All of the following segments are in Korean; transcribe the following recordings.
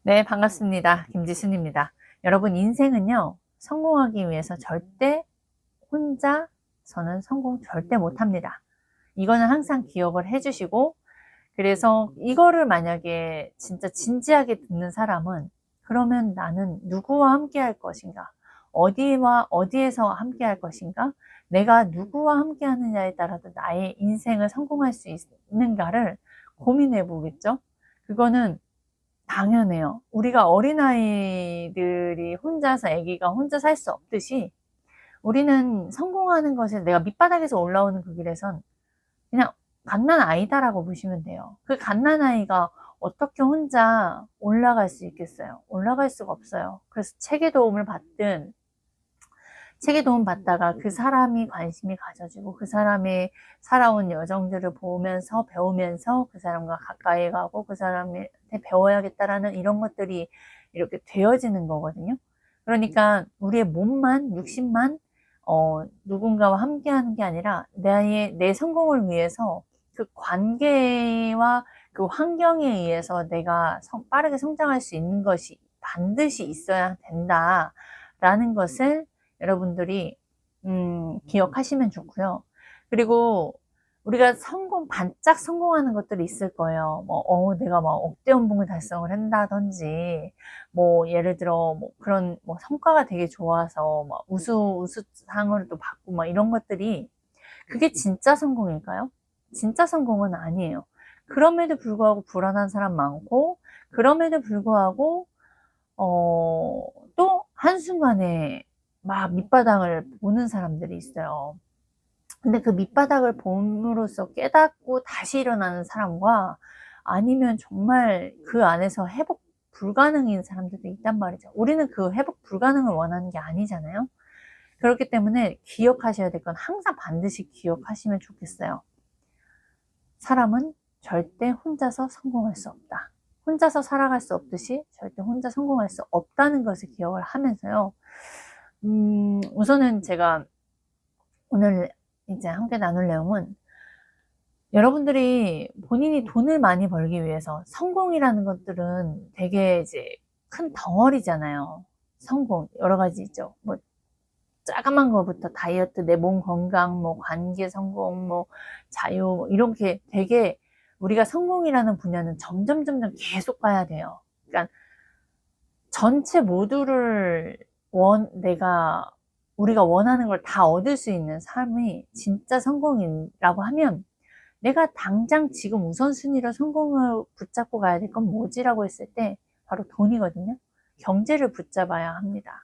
네, 반갑습니다. 김지순입니다. 여러분, 인생은요, 성공하기 위해서 절대 혼자서는 성공 절대 못합니다. 이거는 항상 기억을 해주시고, 그래서 이거를 만약에 진짜 진지하게 듣는 사람은, 그러면 나는 누구와 함께 할 것인가? 어디와 어디에서 함께 할 것인가? 내가 누구와 함께 하느냐에 따라서 나의 인생을 성공할 수 있는가를 고민해 보겠죠? 그거는 당연해요. 우리가 어린아이들이 혼자서, 아기가 혼자 살 수 없듯이 우리는 성공하는 것에, 내가 밑바닥에서 올라오는 그 길에선 그냥 갓난아이다라고 보시면 돼요. 그 갓난아이가 어떻게 혼자 올라갈 수 있겠어요? 올라갈 수가 없어요. 그래서 책의 도움을 받든, 책의 도움 받다가 그 사람이 관심이 가져지고 그 사람의 살아온 여정들을 보면서 배우면서 그 사람과 가까이 가고 그 사람한테 배워야겠다라는 이런 것들이 이렇게 되어지는 거거든요. 그러니까 우리의 몸만, 육신만 누군가와 함께 하는 게 아니라 내 성공을 위해서 그 관계와 그 환경에 의해서 내가 빠르게 성장할 수 있는 것이 반드시 있어야 된다라는 것을 여러분들이 기억하시면 좋고요. 그리고 우리가 반짝 성공하는 것들이 있을 거예요. 내가 막 억대 연봉을 달성을 한다든지, 예를 들어, 그런, 성과가 되게 좋아서, 우수상을 또 받고, 이런 것들이, 그게 진짜 성공일까요? 진짜 성공은 아니에요. 그럼에도 불구하고 불안한 사람 많고, 그럼에도 불구하고, 어, 또 한순간에 막 밑바닥을 보는 사람들이 있어요. 근데 그 밑바닥을 봄으로써 깨닫고 다시 일어나는 사람과 아니면 정말 그 안에서 회복 불가능인 사람들도 있단 말이죠. 우리는 그 회복 불가능을 원하는 게 아니잖아요. 그렇기 때문에 기억하셔야 될 건 항상 반드시 기억하시면 좋겠어요. 사람은 절대 혼자서 성공할 수 없다. 혼자서 살아갈 수 없듯이 절대 혼자 성공할 수 없다는 것을 기억을 하면서요. 우선은 제가 오늘 이제 함께 나눌 내용은, 여러분들이 본인이 돈을 많이 벌기 위해서, 성공이라는 것들은 되게 이제 큰 덩어리잖아요. 성공 여러 가지 있죠. 자그만 거부터 다이어트, 내 몸 건강, 관계 성공, 자유, 이렇게 되게 우리가 성공이라는 분야는 점점 계속 가야 돼요. 그러니까 전체 모두를 우리가 원하는 걸 다 얻을 수 있는 삶이 진짜 성공이라고 하면, 내가 당장 지금 우선순위로 성공을 붙잡고 가야 될 건 뭐지라고 했을 때 바로 돈이거든요. 경제를 붙잡아야 합니다.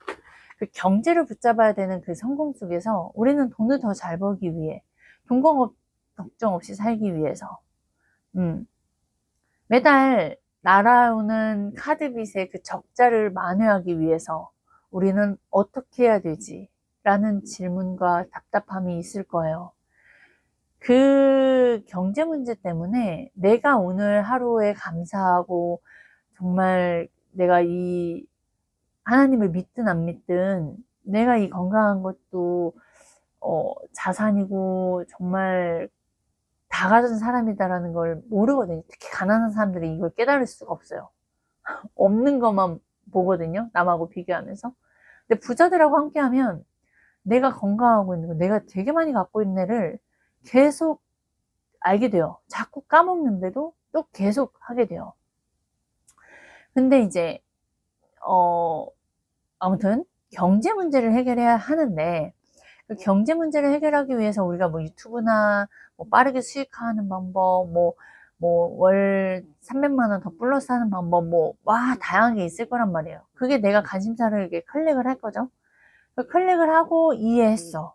그 경제를 붙잡아야 되는 그 성공 속에서 우리는 돈을 더 잘 벌기 위해, 돈 걱정 없이 살기 위해서, 음, 매달 날아오는 카드빚의 그 적자를 만회하기 위해서 우리는 어떻게 해야 되지? 라는 질문과 답답함이 있을 거예요. 그 경제 문제 때문에 내가 오늘 하루에 감사하고, 정말 내가 이 하나님을 믿든 안 믿든 내가 이 건강한 것도 자산이고 정말 다 가진 사람이다라는 걸 모르거든요. 특히 가난한 사람들이 이걸 깨달을 수가 없어요. 없는 것만 보거든요. 남하고 비교하면서. 근데 부자들하고 함께하면 내가 건강하고 있는 거, 내가 되게 많이 갖고 있는 애를 계속 알게 돼요. 자꾸 까먹는데도 또 계속 하게 돼요. 근데 이제 아무튼 경제 문제를 해결해야 하는데, 그 경제 문제를 해결하기 위해서 우리가 유튜브나 빠르게 수익화하는 방법, 월 300만 원 더 플러스 하는 방법, 다양하게 있을 거란 말이에요. 그게 내가 관심사를 이렇게 클릭을 할 거죠. 클릭을 하고 이해했어.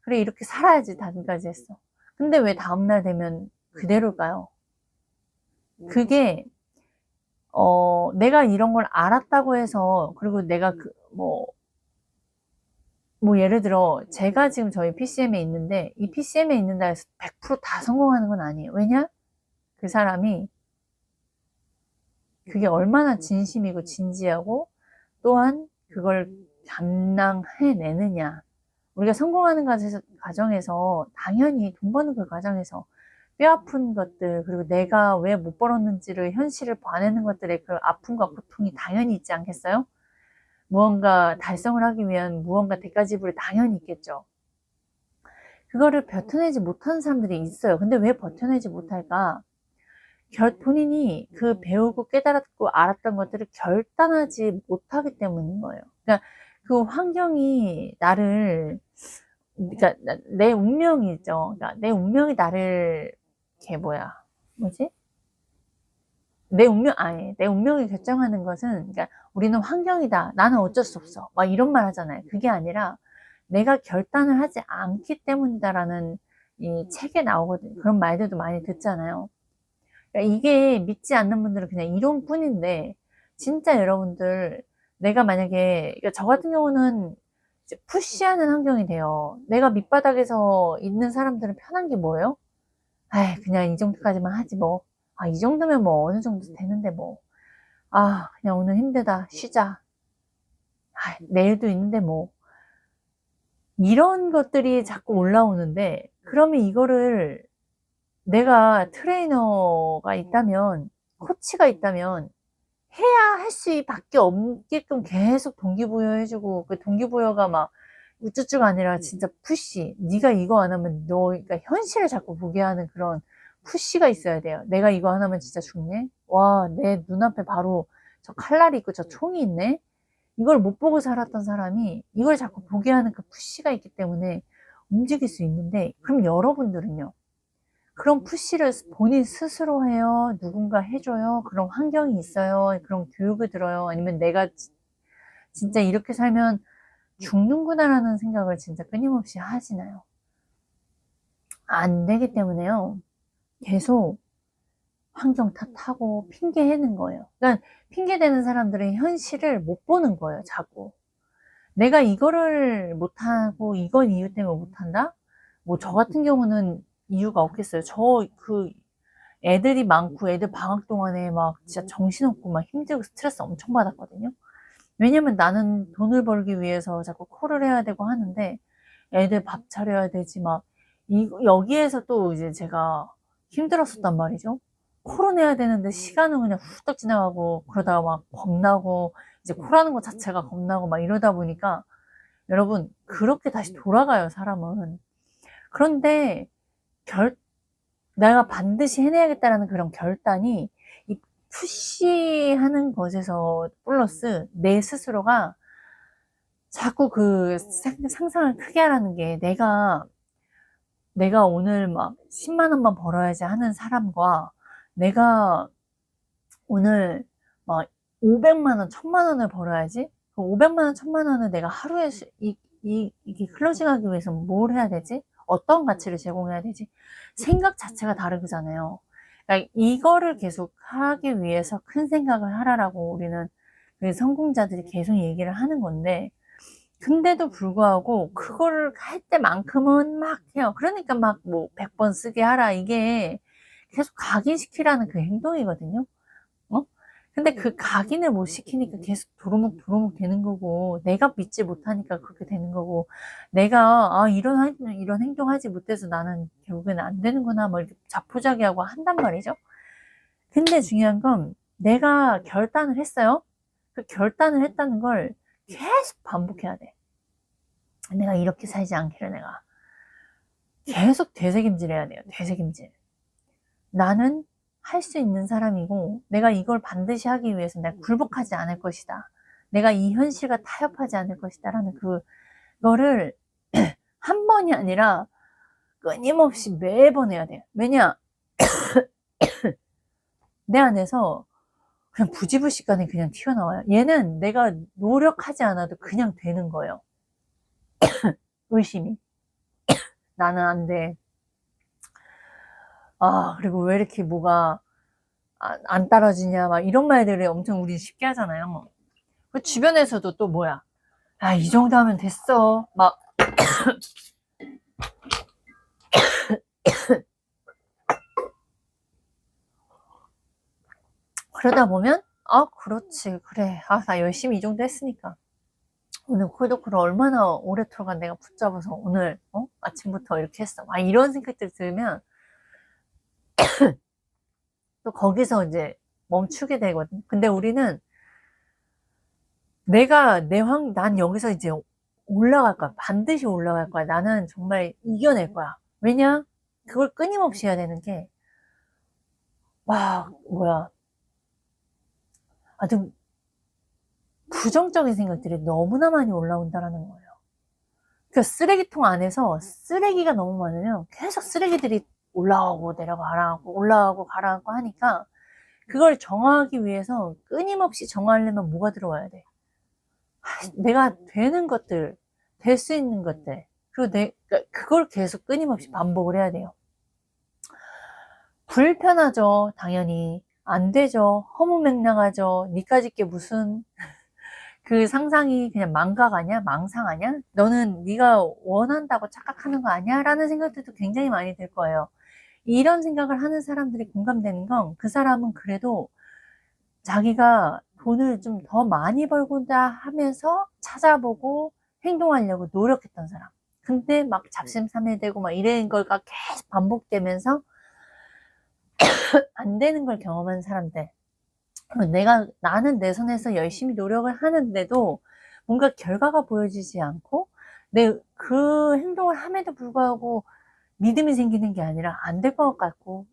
그래, 이렇게 살아야지 다금까지 했어. 근데 왜 다음날 되면 그대로일까요? 그게 내가 이런 걸 알았다고 해서, 그리고 내가 예를 들어 제가 지금 저희 PCM에 있는데, 이 PCM에 있는다 해서 100%다 성공하는 건 아니에요. 왜냐? 그 사람이 그게 얼마나 진심이고 진지하고, 또한 그걸 감당해내느냐. 우리가 성공하는 과정에서 당연히 돈 버는 그 과정에서 뼈 아픈 것들, 그리고 내가 왜 못 벌었는지를 현실을 봐내는 것들의 그 아픔과 고통이 당연히 있지 않겠어요? 무언가 달성을 하기 위한 무언가 대가 지불이 당연히 있겠죠. 그거를 버텨내지 못하는 사람들이 있어요. 근데 왜 버텨내지 못할까? 본인이 그 배우고 깨달았고 알았던 것들을 결단하지 못하기 때문인 거예요. 그러니까 그 환경이 나를, 그러니까 내 운명이죠. 그러니까 내 운명이 나를, 걔 뭐지? 내 운명이 결정하는 것은, 그러니까 우리는 환경이다. 나는 어쩔 수 없어. 막 이런 말 하잖아요. 그게 아니라 내가 결단을 하지 않기 때문이다라는 이 책에 나오거든요. 그런 말들도 많이 듣잖아요. 그러니까 이게 믿지 않는 분들은 그냥 이론뿐인데, 진짜 여러분들, 내가 만약에, 그러니까 저 같은 경우는 이제 푸시하는 환경이 돼요. 내가 밑바닥에서 있는 사람들은 편한 게 뭐예요? 아, 그냥 이 정도까지만 하지 뭐. 아, 이 정도면 뭐 어느 정도 되는데 뭐. 아, 그냥 오늘 힘들다. 쉬자. 아, 내일도 있는데 뭐. 이런 것들이 자꾸 올라오는데, 그러면 이거를 내가 트레이너가 있다면, 코치가 있다면, 해야 할 수밖에 없게끔 계속 동기부여 해주고, 그 동기부여가 막 우쭈쭈가 아니라 진짜 푸시. 네가 이거 안 하면 너, 그러니까 현실을 자꾸 보게 하는 그런 푸시가 있어야 돼요. 내가 이거 안 하면 진짜 죽네. 와, 내 눈앞에 바로 저 칼날이 있고 저 총이 있네. 이걸 못 보고 살았던 사람이 이걸 자꾸 보게 하는 그 푸시가 있기 때문에 움직일 수 있는데, 그럼 여러분들은요? 그런 푸시를 본인 스스로 해요? 누군가 해줘요? 그런 환경이 있어요? 그런 교육을 들어요? 아니면 내가 진짜 이렇게 살면 죽는구나라는 생각을 진짜 끊임없이 하시나요? 안 되기 때문에요. 계속 환경 탓하고 핑계대는 거예요. 그러니까 핑계대는 사람들은 현실을 못 보는 거예요, 자꾸. 내가 이거를 못하고 이건 이유 때문에 못한다? 뭐 저 같은 경우는 이유가 없겠어요. 애들이 많고 애들 방학 동안에 막 진짜 정신없고 막 힘들고 스트레스 엄청 받았거든요. 왜냐면 나는 돈을 벌기 위해서 자꾸 콜을 해야 되고 하는데 애들 밥 차려야 되지 막 여기에서 또 이제 제가 힘들었었단 말이죠. 콜은 해야 되는데 시간은 그냥 후딱 지나가고 그러다가 막 겁나고 이제 콜하는 것 자체가 겁나고 막 이러다 보니까 여러분 그렇게 다시 돌아가요, 사람은. 그런데 내가 반드시 해내야겠다라는 그런 결단이 이 푸시하는 것에서 플러스 내 스스로가 자꾸 그 상상을 크게 하라는 게, 내가 오늘 막 10만 원만 벌어야지 하는 사람과 내가 오늘 막 500만 원, 1000만 원을 벌어야지. 그 500만 원, 1000만 원을 내가 하루에 이게 클로징하기 위해서 뭘 해야 되지? 어떤 가치를 제공해야 되지? 생각 자체가 다르잖아요. 그러니까 이거를 계속 하기 위해서 큰 생각을 하라라고 우리는 그 성공자들이 계속 얘기를 하는 건데, 근데도 불구하고 그거를 할 때만큼은 막 해요. 그러니까 막 뭐 100번 쓰게 하라, 이게 계속 각인시키라는 그 행동이거든요. 어? 근데 그 각인을 못 시키니까 계속 도루묵 되는 거고, 내가 믿지 못하니까 그렇게 되는 거고, 내가 이런 행동하지 못해서 나는 결국에는 안 되는구나 뭐 이렇게 자포자기하고 한단 말이죠. 근데 중요한 건 내가 결단을 했어요. 그 결단을 했다는 걸 계속 반복해야 돼. 내가 이렇게 살지 않기를 내가 계속 되새김질 해야 돼요. 되새김질. 나는 할 수 있는 사람이고, 내가 이걸 반드시 하기 위해서 내가 굴복하지 않을 것이다. 내가 이 현실과 타협하지 않을 것이다. 라는 그거를 한 번이 아니라 끊임없이 매번 해야 돼요. 왜냐? 내 안에서 그냥 부지불식간에 그냥 튀어나와요. 얘는 내가 노력하지 않아도 그냥 되는 거예요. 의심이. 나는 안 돼. 아, 그리고 왜 이렇게 뭐가 안 따라지냐, 막 이런 말들을 엄청 우리 쉽게 하잖아요. 그 주변에서도 또 뭐야, 아, 이 정도 하면 됐어. 막, 그러다 보면, 그렇지. 그래. 나 열심히 이 정도 했으니까. 오늘 콜도크를 얼마나 오랫동안 내가 붙잡아서 오늘, 아침부터 이렇게 했어. 막 이런 생각들 들면, 또 거기서 이제 멈추게 되거든. 근데 우리는 난 여기서 이제 올라갈 거야. 반드시 올라갈 거야. 나는 정말 이겨낼 거야. 왜냐? 그걸 끊임없이 해야 되는 게, 뭐야. 아주 부정적인 생각들이 너무나 많이 올라온다라는 거예요. 그 쓰레기통 안에서 쓰레기가 너무 많으면 계속 쓰레기들이 올라오고 내려가라앉고 올라오고 가라앉고 하니까 그걸 정화하기 위해서 끊임없이 정화하려면 뭐가 들어와야 돼? 내가 되는 것들, 될 수 있는 것들, 그리고 그걸 계속 끊임없이 반복을 해야 돼요. 불편하죠, 당연히. 안 되죠. 허무맹랑하죠. 니까짓 게 무슨 그 상상이 그냥 망각 아니야? 망상 아니야? 너는 네가 원한다고 착각하는 거 아니야? 라는 생각들도 굉장히 많이 들 거예요. 이런 생각을 하는 사람들이 공감되는 건 그 사람은 그래도 자기가 돈을 좀 더 많이 벌고자 하면서 찾아보고 행동하려고 노력했던 사람. 근데 막 잡심삼일되고 막 이런 걸가 계속 반복되면서 안 되는 걸 경험한 사람들. 나는 내 선에서 열심히 노력을 하는데도 뭔가 결과가 보여지지 않고 그 행동을 함에도 불구하고 믿음이 생기는 게 아니라 안 될 것 같고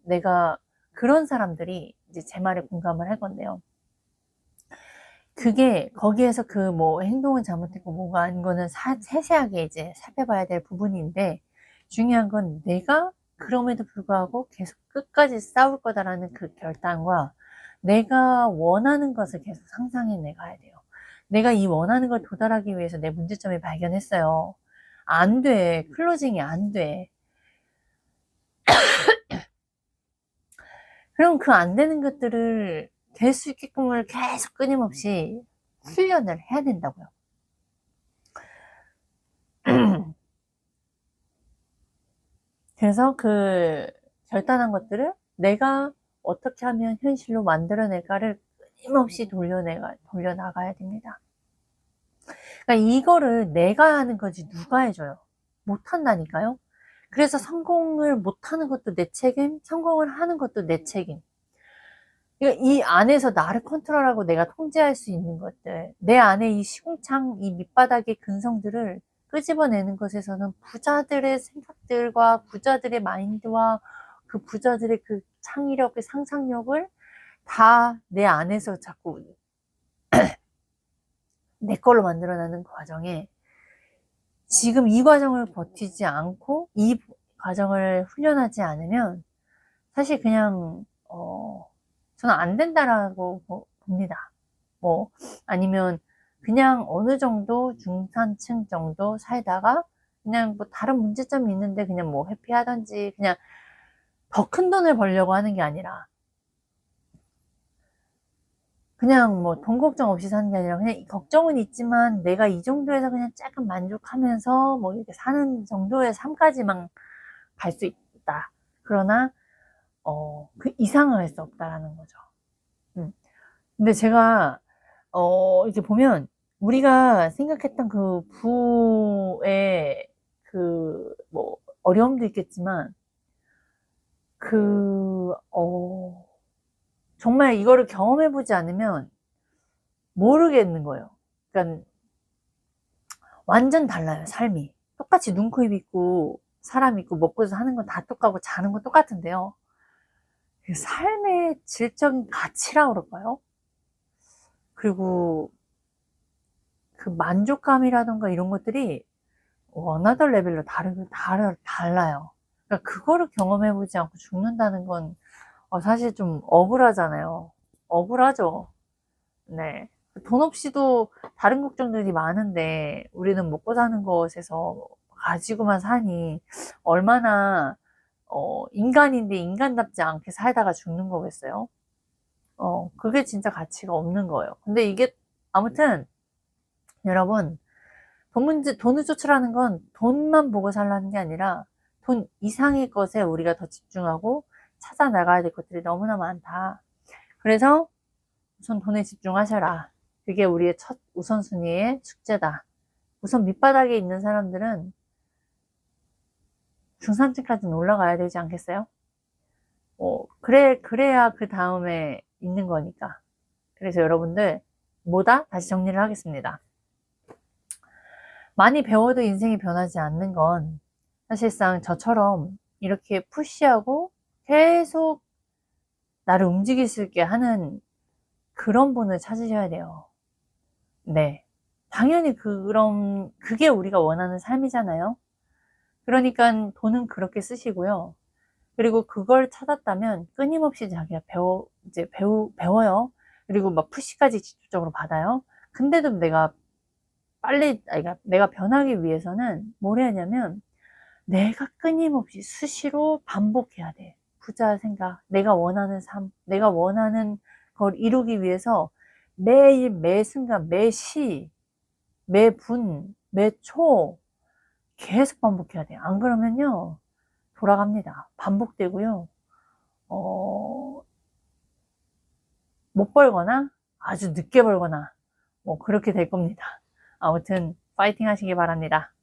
그런 사람들이 이제 제 말에 공감을 할 건데요. 그게 거기에서 그 뭐 행동은 잘못했고 뭐가 아닌 거는 세세하게 이제 살펴봐야 될 부분인데 중요한 건 내가 그럼에도 불구하고 계속 끝까지 싸울 거다라는 그 결단과 내가 원하는 것을 계속 상상해 가야 돼요. 내가 이 원하는 걸 도달하기 위해서 내 문제점을 발견했어요. 안 돼. 클로징이 안 돼. 그럼 그 안 되는 것들을 될 수 있게끔을 계속 끊임없이 훈련을 해야 된다고요. 그래서 그 결단한 것들을 내가 어떻게 하면 현실로 만들어낼까를 끊임없이 돌려나가야 됩니다. 그러니까 이거를 내가 하는 거지 누가 해줘요? 못한다니까요? 그래서 성공을 못하는 것도 내 책임, 성공을 하는 것도 내 책임. 그러니까 이 안에서 나를 컨트롤하고 내가 통제할 수 있는 것들, 내 안에 이 시궁창, 이 밑바닥의 근성들을 끄집어내는 것에서는 부자들의 생각들과 부자들의 마인드와 그 부자들의 그 창의력, 그 상상력을 다 내 안에서 자꾸 내 걸로 만들어내는 과정에 지금 이 과정을 버티지 않고 이 과정을 훈련하지 않으면 사실 그냥 저는 안 된다라고 봅니다. 뭐 아니면 그냥 어느 정도 중산층 정도 살다가 그냥 뭐 다른 문제점이 있는데 그냥 뭐 회피하든지 그냥 더 큰 돈을 벌려고 하는 게 아니라 그냥 뭐 돈 걱정 없이 사는 게 아니라 그냥 걱정은 있지만 내가 이 정도에서 그냥 조금 만족하면서 뭐 이렇게 사는 정도의 삶까지만 갈 수 있다. 그러나 그 이상을 할 수 없다라는 거죠. 근데 제가 이렇게 보면 우리가 생각했던 그 부의 그 뭐 어려움도 있겠지만 그 정말 이거를 경험해 보지 않으면 모르겠는 거예요. 그러니까 완전 달라요, 삶이. 똑같이 눈, 코, 입 있고 사람 있고 먹고 사는 건 다 똑같고 자는 건 똑같은데요. 그 삶의 질적인 가치라고 그럴까요? 그리고 그 만족감이라던가 이런 것들이 원하던 레벨로 달라요. 그러니까 그거를 경험해보지 않고 죽는다는 건 사실 좀 억울하잖아요. 억울하죠. 네. 돈 없이도 다른 걱정들이 많은데 우리는 먹고 사는 것에서 가지고만 사니 얼마나 인간인데 인간답지 않게 살다가 죽는 거겠어요? 그게 진짜 가치가 없는 거예요. 근데 이게 아무튼 여러분 돈을 쫓으라는 건 돈만 보고 살라는 게 아니라 돈 이상의 것에 우리가 더 집중하고 찾아 나가야 될 것들이 너무나 많다. 그래서 우선 돈에 집중하셔라. 그게 우리의 첫 우선순위의 숙제다. 우선 밑바닥에 있는 사람들은 중산층까지는 올라가야 되지 않겠어요? 그래야 그 다음에 있는 거니까. 그래서 여러분들, 뭐다? 다시 정리를 하겠습니다. 많이 배워도 인생이 변하지 않는 건 사실상 저처럼 이렇게 푸시하고 계속 나를 움직일 수 있게 하는 그런 분을 찾으셔야 돼요. 네. 당연히 그게 우리가 원하는 삶이잖아요. 그러니까 돈은 그렇게 쓰시고요. 그리고 그걸 찾았다면 끊임없이 자기가 배워요. 그리고 막 푸시까지 직접적으로 받아요. 근데도 내가 변하기 위해서는 뭘 해야 하냐면, 내가 끊임없이 수시로 반복해야 돼. 부자 생각, 내가 원하는 삶, 내가 원하는 걸 이루기 위해서 매일, 매 순간, 매 시, 매 분, 매 초 계속 반복해야 돼요. 안 그러면요, 돌아갑니다. 반복되고요. 어, 못 벌거나 아주 늦게 벌거나 뭐 그렇게 될 겁니다. 아무튼 파이팅 하시기 바랍니다.